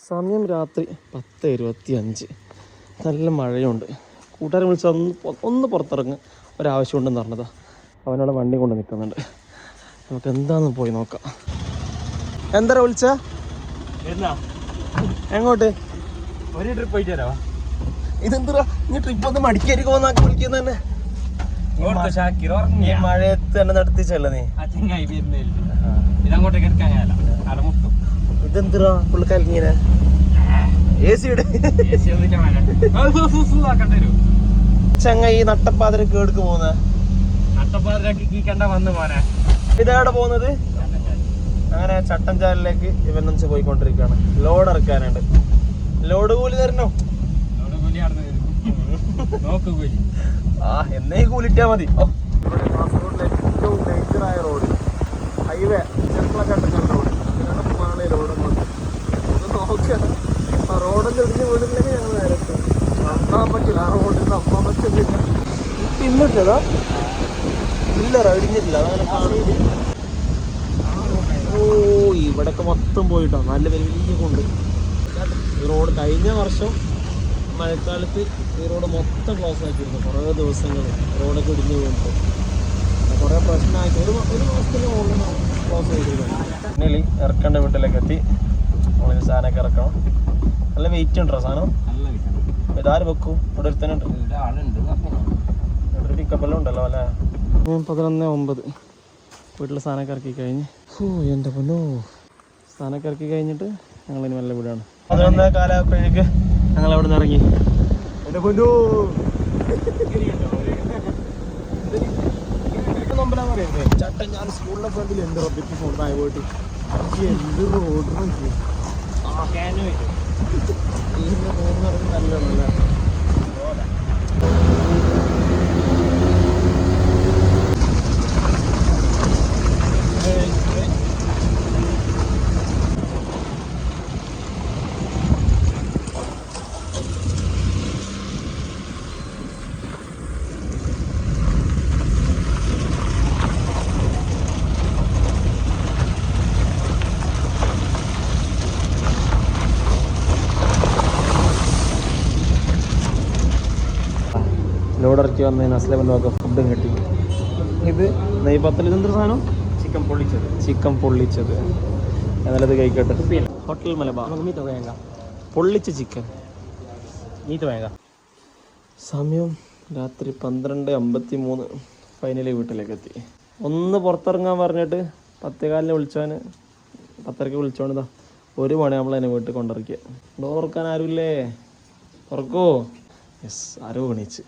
സമയം രാത്രി 10:25. നല്ല മഴയുണ്ട്. കൂട്ടുകാരെ വിളിച്ച് ഒന്ന് പുറത്തിറങ്ങ്, ഒരാവശ്യമുണ്ടെന്ന് പറഞ്ഞതാ. അവനോട് വണ്ടി കൊണ്ട് നിൽക്കുന്നുണ്ട്. നമുക്ക് എന്താണെന്ന് പോയി നോക്കാം. എന്താ വിളിച്ച? എങ്ങോട്ട്? ഒരു ട്രിപ്പ് പോയിട്ട് വരാ. ഇതെന്താ ഇനി ട്രിപ്പ് ഒന്ന് മടിക്കേരി പോന്നാക്കി വിളിക്കുന്ന തന്നെ? ഈ മഴയത്ത് തന്നെ നടത്തിച്ചല്ല നീ. ഇതങ്ങോട്ടേക്ക് എടുക്കാൻ മുട്ടും. ഇതെന്താ പുള്ളിക്കാലിങ്ങനെ ചങ്ങ ഈ നട്ടപ്പാതിരക്ക് എടുക്ക് പോകുന്ന നട്ടപ്പാതിരക്ക് കണ്ട വന്ന് പോനെ. ഇതെവിടെ പോകുന്നത്? അങ്ങനെ ചട്ടഞ്ചാലിലേക്ക് ഇവനൊന്ന് പോയിക്കൊണ്ടിരിക്കുകയാണ്. ലോഡ് ഇറക്കാനുണ്ട്. ലോഡ് കൂലി തരണോ? എന്നേ കൂലിട്ടാ മതി. കാസർഗോഡിലെ ഏറ്റവും ഡേഞ്ചറായ റോഡ്, ഹൈവേ, ചെറുക്കളക്കണ്ടക്കൽ റോഡ്. ലോഡ് നോക്കിയാണ് ആ റോഡിൽ ഒഴിഞ്ഞ് വീടില്ലെങ്കിൽ ഞങ്ങൾ നേരത്തെ നന്നാൻ പറ്റില്ല. ആ റോഡിൽ നമ്പാൻ പറ്റില്ല. ഇന്നിട്ടതാ ഇല്ലറ ഇടിഞ്ഞിട്ടില്ല. അതങ്ങനെ കാണില്ല. ഓ, ഇവിടെയൊക്കെ മൊത്തം പോയിട്ടോ. നല്ല വലിയ കൊണ്ട് ഈ റോഡ് കഴിഞ്ഞ വർഷം മഴക്കാലത്ത് ഈ റോഡ് മൊത്തം ക്ലോസ് ആക്കിയിരുന്നു. കുറേ ദിവസങ്ങൾ റോഡൊക്കെ ഇടിഞ്ഞ് വീണിട്ട് കുറേ പ്രശ്നമായിട്ട് ഒരു മാസത്തിന് മുകളിൽ ക്ലോസ് ചെയ്തിരുന്നു. പിന്നീട് ഇറക്കേണ്ട വീട്ടിലേക്ക് എത്തി. നമ്മളിത് സാധനമൊക്കെ ഇറക്കണം. നല്ല വെയിറ്റ് ഉണ്ടോ സാധനം? ഇതാര് വെക്കും? ഇവിടെ ഒരുത്തനുണ്ട്. ഇവിടെ പിക്കപ്പെല്ലാം ഉണ്ടല്ലോ അല്ലേ? 11:09 വീട്ടിൽ സാധനമൊക്കെ ഇറക്കി കഴിഞ്ഞ്. എൻ്റെ പൊന്നോ, സാധനമൊക്കെ ഇറക്കി കഴിഞ്ഞിട്ട് ഞങ്ങളിനി നല്ല വീടാണ്. 11 കാലായപ്പോഴേക്ക് ഞങ്ങൾ അവിടെ നിന്ന് ഇറങ്ങി. എൻ്റെ പൊന്നോ, നമ്പലാന്ന് പറയുന്നത് ചട്ടൻ. ഞാൻ സ്കൂളിലെ ഫ്രണ്ടിൽ എന്ത് റബ്ബിക്ക് ഫോണായി പോയിട്ട് എന്ത് റോഡ് നോക്കി നല്ലോണല്ലേ. ലോഡ് ഇറക്കി വന്നതിന് അസ്ലബിനൊക്കെ ഫുഡും കിട്ടി. ഇത് നെയ്പത്തിൽ ഇതെന്തൊരു സാധനം? ചിക്കൻ പൊള്ളിച്ചത്. എന്നാലത് കഴിക്കട്ടെ. ഹോട്ടൽ മലബാർ പൊള്ളിച്ച ചിക്കൻ. സമയം രാത്രി 12:53. ഫൈനലി വീട്ടിലേക്ക് എത്തി. ഒന്ന് പുറത്തിറങ്ങാൻ പറഞ്ഞിട്ട് 10:15 വിളിച്ചവന് 10:30 വിളിച്ചോണ്ടാ 1 മണി നമ്മളതിനെ വീട്ടിൽ കൊണ്ടിറക്കിയ. ഡോർ തുറക്കാൻ ആരുമില്ലേ? തുറക്കോ? യെസ്, ആരോ എണീച്ച്.